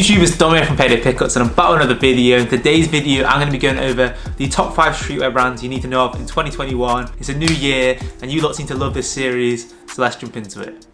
YouTube, it's Dominic from Payday Pickups and I'm back with another video. In today's video, I'm going to be going over the top 5 streetwear brands you need to know of in 2021. It's a new year and you lot seem to love this series, so let's jump into it.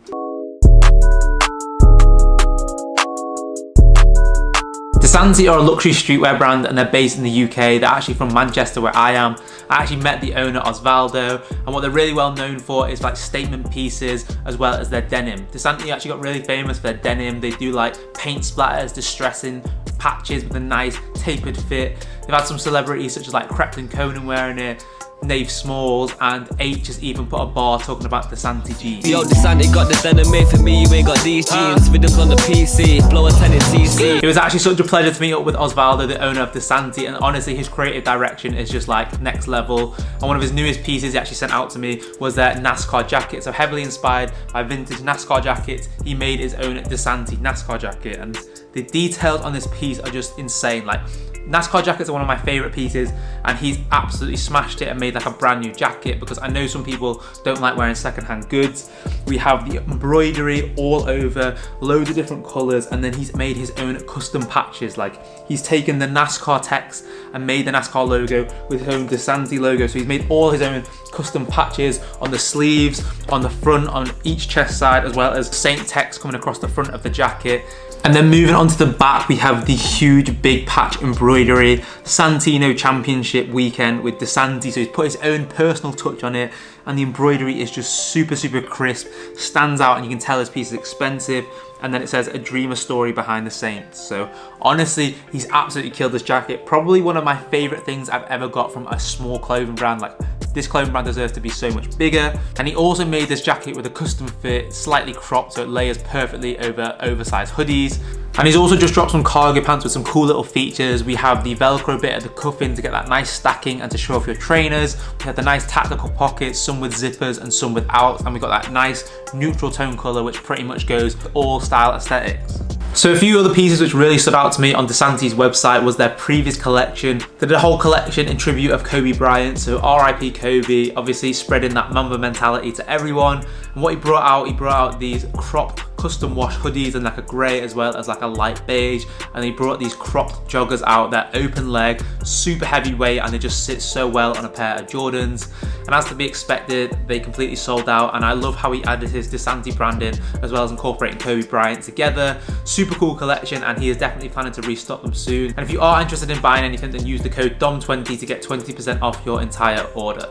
Desanti are a luxury streetwear brand and they're based in the UK. They're actually from Manchester where I am. I actually met the owner Osvaldo, and what they're really well known for is like statement pieces as well as their denim. Desanti actually got really famous for their denim. They do like paint splatters, distressing patches with a nice tapered fit. They've had some celebrities such as like Ruben Kone wearing it, Nave Smalls, and H has even put a bar talking about Desanti jeans. Yo, Desanti got this denim made for me, you ain't got these jeans. Videos on the PC, blow a 10 in CC. It was actually such a pleasure to meet up with Osvaldo, the owner of Desanti, and honestly his creative direction is just like next level. And one of his newest pieces he actually sent out to me was their NASCAR jacket. So heavily inspired by vintage NASCAR jackets, he made his own Desanti NASCAR jacket, and the details on this piece are just insane. Like, NASCAR jackets are one of my favourite pieces and he's absolutely smashed it and made like a brand new jacket, because I know some people don't like wearing secondhand goods. We have the embroidery all over, loads of different colours, and then he's made his own custom patches. Like, he's taken the NASCAR text and made the NASCAR logo with his own Desanti logo. So he's made all his own custom patches on the sleeves, on the front, on each chest side, as well as Saint text coming across the front of the jacket. And then moving on to the back, we have the huge big patch embroidery, Santino Championship weekend with Desanti. So he's put his own personal touch on it, and the embroidery is just super crisp, stands out, and you can tell this piece is expensive. And then it says a dreamer story behind the Saints. So honestly, he's absolutely killed this jacket. Probably one of my favorite things I've ever got from a small clothing brand. Like, this clothing brand deserves to be so much bigger. And he also made this jacket with a custom fit, slightly cropped so it layers perfectly over oversized hoodies. And he's also just dropped some cargo pants with some cool little features. We have the Velcro bit at the cuffing to get that nice stacking and to show off your trainers. We have the nice tactical pockets, some with zippers and some without. And we got that nice neutral tone color, which pretty much goes with all style aesthetics. So a few other pieces which really stood out to me on Desanti's website was their previous collection. They did a whole collection in tribute of Kobe Bryant, so RIP Kobe, obviously spreading that Mamba mentality to everyone. And what he brought out these cropped custom wash hoodies in like a grey as well as like a light beige, and he brought these cropped joggers out. They're open leg, super heavyweight, and they just sit so well on a pair of Jordans. And as to be expected, they completely sold out, and I love how he added his Desanti branding as well as incorporating Kobe Bryant together. Super cool collection, and he is definitely planning to restock them soon. And if you are interested in buying anything, then use the code DOM20 to get 20% off your entire order.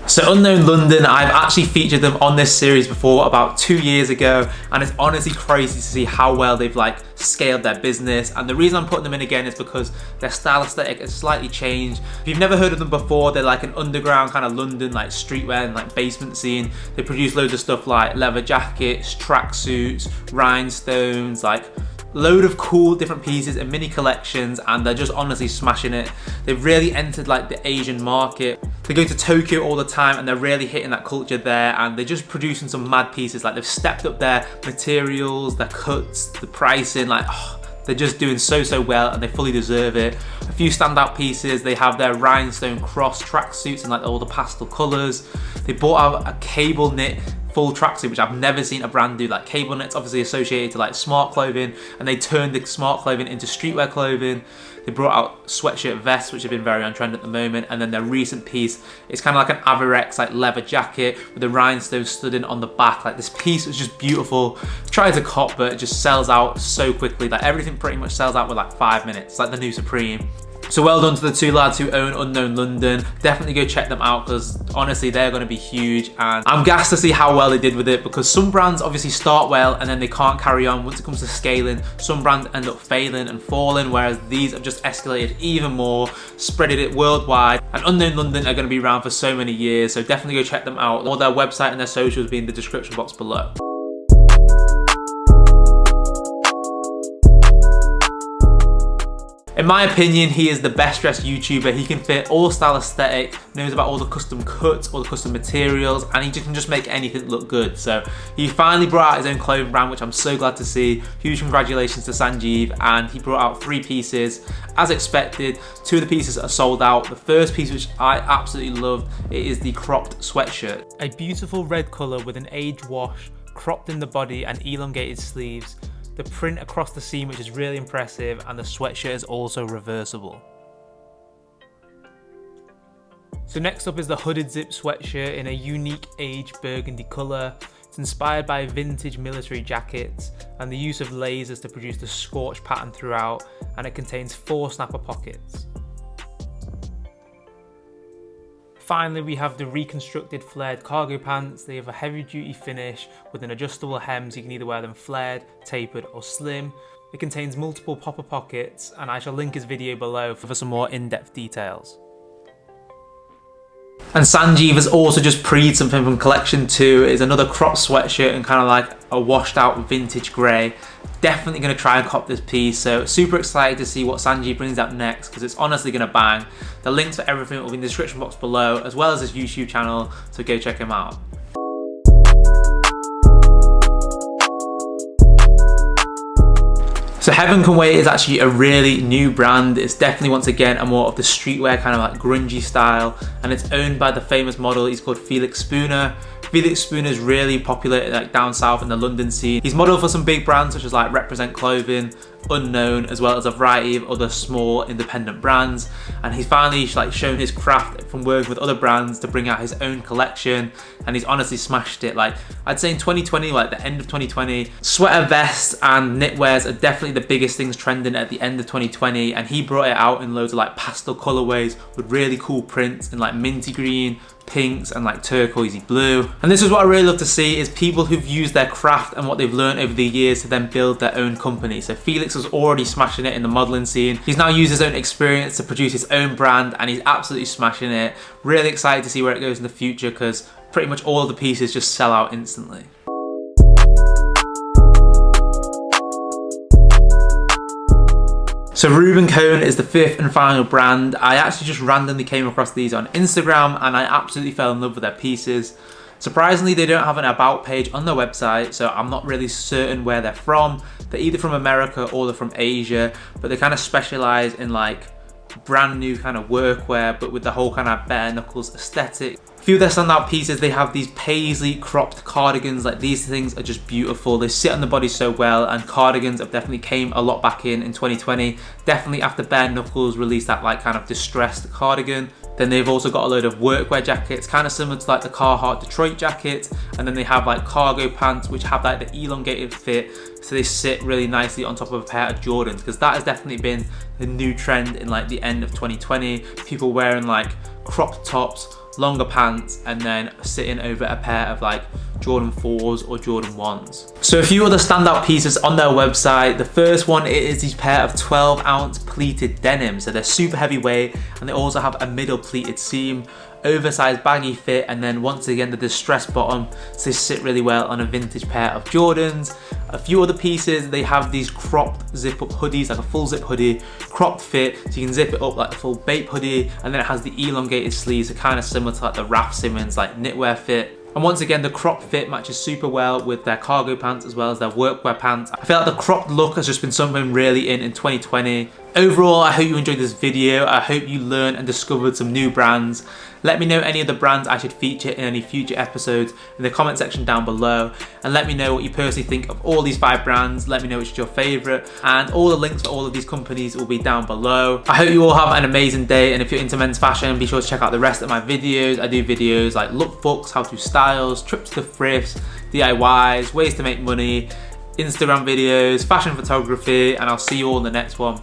So Unknown London, I've actually featured them on this series before about 2 years ago, and it's honestly crazy to see how well they've like scaled their business. And the reason I'm putting them in again is because their style aesthetic has slightly changed. If you've never heard of them before, they're like an underground kind of London like streetwear and like basement scene. They produce loads of stuff like leather jackets, tracksuits, rhinestones, like load of cool different pieces and mini collections, and they're just honestly smashing it. They've really entered like the Asian market. They go to Tokyo all the time and they're really hitting that culture there, and they're just producing some mad pieces. Like, they've stepped up their materials, their cuts, the pricing, like they're just doing so well, and they fully deserve it. A few standout pieces, they have their rhinestone cross tracksuits in like all the pastel colors. They brought out a cable knit full tracksuit, which I've never seen a brand do. Like, cable knit's obviously associated to like smart clothing, and they turned the smart clothing into streetwear clothing. They brought out sweatshirt vests, which have been very on trend at the moment, and then their recent piece is kind of like an Averex like leather jacket with the rhinestones studding on the back. Like, this piece was just beautiful. Try to cop, but it just sells out so quickly. Like, everything pretty much sells out with like 5 minutes. It's like the new Supreme. So well done to the two lads who own Unknown London. Definitely go check them out, because honestly they're going to be huge, and I'm gassed to see how well they did with it, because some brands obviously start well and then they can't carry on once it comes to scaling. Some brands end up failing and falling, whereas these have just escalated even more, spreading it worldwide. And Unknown London are going to be around for so many years, so definitely go check them out. All their website and their socials will be in the description box below. In my opinion, he is the best dressed YouTuber. He can fit all style aesthetic, knows about all the custom cuts, all the custom materials, and he can just make anything look good. So he finally brought out his own clothing brand, which I'm so glad to see. Huge congratulations to Sanjeev, and he brought out 3 pieces. As expected, 2 of the pieces are sold out. The first piece, which I absolutely loved, it is the cropped sweatshirt. A beautiful red color with an aged wash, cropped in the body and elongated sleeves. The print across the seam, which is really impressive, and the sweatshirt is also reversible. So next up is the hooded zip sweatshirt in a unique aged burgundy colour. It's inspired by vintage military jackets and the use of lasers to produce the scorch pattern throughout, and it contains 4 snapper pockets. Finally, we have the reconstructed flared cargo pants. They have a heavy duty finish with an adjustable hem, so you can either wear them flared, tapered or slim. It contains multiple popper pockets, and I shall link his video below for some more in-depth details. And Sanjeev has also just pre'd something from collection 2. It's another cropped sweatshirt and kind of like a washed out vintage grey. Definitely going to try and cop this piece, so super excited to see what Sanjeev brings out next, because it's honestly going to bang. The links for everything will be in the description box below, as well as his YouTube channel, so go check him out. So Ruben Kone is actually a really new brand. It's definitely, once again, a more of the streetwear kind of like grungy style, and it's owned by the famous model. He's called Felix Spooner. Felix Spooner is really popular like down south in the London scene. He's modeled for some big brands such as like Represent Clothing, Unknown, as well as a variety of other small independent brands, and he's finally like shown his craft from working with other brands to bring out his own collection, and he's honestly smashed it. Like I'd say in 2020, like the end of 2020, sweater vests and knitwears are definitely the biggest things trending at the end of 2020, and he brought it out in loads of like pastel colorways with really cool prints in like minty green, pinks and like turquoisey blue. And this is what I really love to see, is people who've used their craft and what they've learned over the years to then build their own company. So Felix was already smashing it in the modeling scene. He's now used his own experience to produce his own brand, and he's absolutely smashing it. Really excited to see where it goes in the future, because pretty much all of the pieces just sell out instantly. So Ruben Kone is the 5th and final brand. I actually just randomly came across these on Instagram, and I absolutely fell in love with their pieces. Surprisingly, they don't have an about page on their website, so I'm not really certain where they're from. They're either from America or they're from Asia, but they kind of specialize in like brand new kind of workwear, but with the whole kind of bare knuckles aesthetic. A few of their standout pieces, they have these paisley cropped cardigans. Like these things are just beautiful. They sit on the body so well, and cardigans have definitely came a lot back in 2020. Definitely after bare knuckles released that like kind of distressed cardigan. Then they've also got a load of workwear jackets, kind of similar to like the Carhartt Detroit jacket. And then they have like cargo pants, which have like the elongated fit, so they sit really nicely on top of a pair of Jordans, because that has definitely been the new trend in like the end of 2020. People wearing like cropped tops, longer pants, and then sitting over a pair of like Jordan 4s or Jordan 1s. So a few other standout pieces on their website. The first one is these pair of 12-ounce pleated denim. So they're super heavyweight, and they also have a middle pleated seam, oversized baggy fit, and then once again the distressed bottom, so they sit really well on a vintage pair of Jordans. A few other pieces, they have these cropped zip up hoodies, like a full zip hoodie, cropped fit, so you can zip it up like the full Bape hoodie, and then it has the elongated sleeves, so kind of similar to like the Raf Simons like knitwear fit. And once again, the cropped fit matches super well with their cargo pants as well as their workwear pants. I feel like the cropped look has just been something really in 2020. Overall, I hope you enjoyed this video. I hope you learned and discovered some new brands. Let me know any of the brands I should feature in any future episodes in the comment section down below, and let me know what you personally think of all these 5 brands. Let me know which is your favourite, and all the links for all of these companies will be down below. I hope you all have an amazing day, and if you're into men's fashion, be sure to check out the rest of my videos. I do videos like lookbooks, how-to styles, trips to thrifts, DIYs, ways to make money, Instagram videos, fashion photography, and I'll see you all in the next one.